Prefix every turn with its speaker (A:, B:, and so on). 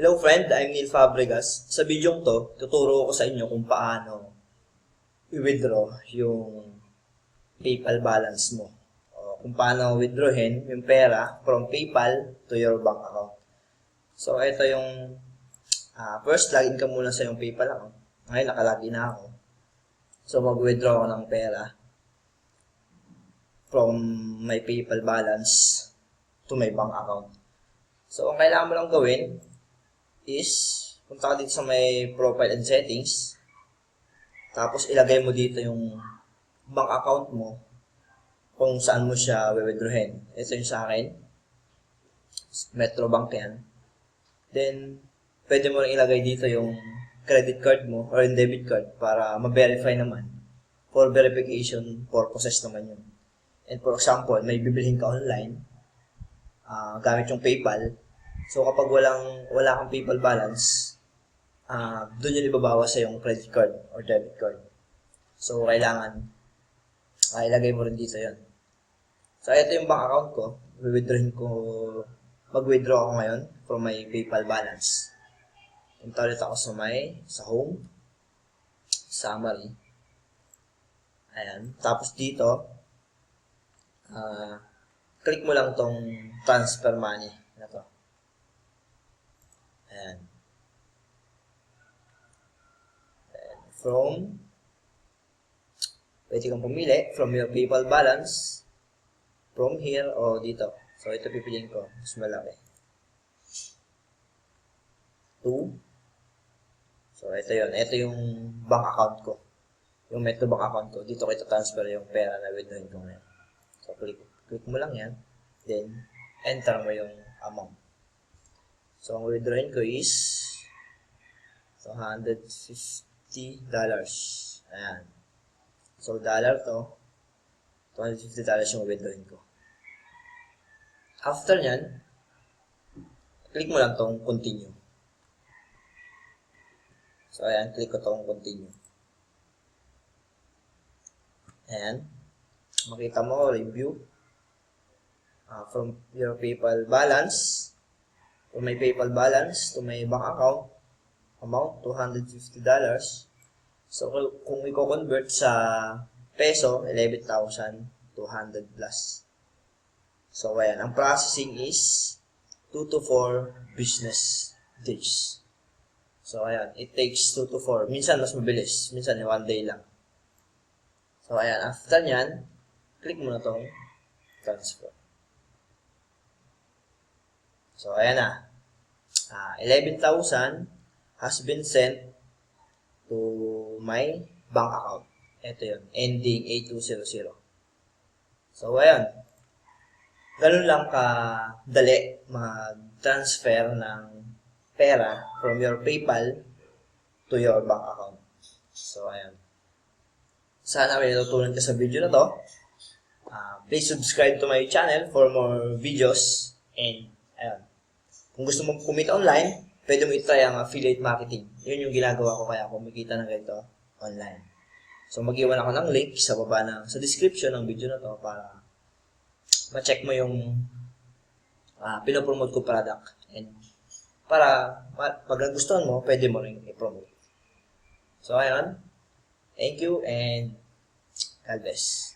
A: Hello friend, I'm Neil Fabregas. Sa video to, tuturo ko sa inyo kung paano i-withdraw yung PayPal balance mo. O kung paano withdrawin yung pera from PayPal to your bank account. So ito yung first, login ka muna sa yung PayPal account. Ngayon, nakalagin na ako. So mag-withdraw ako ng pera from my PayPal balance to my bank account. So ang kailangan mo lang gawin is punta ka dito sa may profile and settings, tapos ilagay mo dito yung bank account mo kung saan mo siya withdrawin. Ito yung sa akin, Metro Bank yan. Then pwede mo rin ilagay dito yung credit card mo or yung debit card para ma-verify naman. For verification purposes naman yun. And for example, may bibilhin ka online gamit yung PayPal. So kapag wala kang PayPal balance, doon yun ibabawas sa yung credit card or debit card. So kailangan ilagay mo rin dito yun. So ito yung bank account ko. Mag-withdraw ako ngayon from my PayPal balance. Punta ulit ako sa home, summary. Ayan. Tapos dito, click mo lang tong transfer money na to. Ayan. Pwede kang pumili from your PayPal balance, from here o dito. So, ito pipiliin ko. Mas malaki. 2. So, ito yun. Ito yung bank account ko. Yung Metro Bank account ko. Dito ko ito-transfer yung pera na withdrawin ko ngayon. So, click mo lang yan. Then, enter mo yung amount. So, ang withdrawin ko is $150. Ayan. So, dollar to. $250 yung withdrawin ko. After nyan, click mo lang tong continue. So, ayan. Click ko tong continue. Ayan. Makita mo, review. From your PayPal balance, from my PayPal balance to my bank account, amount $250. So kung i-convert sa peso, 11,200 plus. So ayan, ang processing is 2 to 4 business days. So ayan, it takes 2 to 4. Minsan mas mabilis, minsan 1 day lang. So ayan, after nyan, click mo na tong transfer. So, ayan na. 11,000 has been sent to my bank account. Ito yun. Ending 8200. So, ayan. Ganun lang kadali mag-transfer ng pera from your PayPal to your bank account. So, ayan. Sana may natutunan ka sa video na to. Please subscribe to my channel for more videos. And, ayan. Kung gusto mong kumita online, pwede mo i-try ang affiliate marketing. Yun yung ginagawa ko kaya kumikita ng ganito online. So, mag-iwan ako ng link sa baba sa description ng video na to para ma-check mo yung pinopromote ko product. And para pag nagustuhan mo, pwede mo rin i-promote. So, ayun. Thank you and God bless.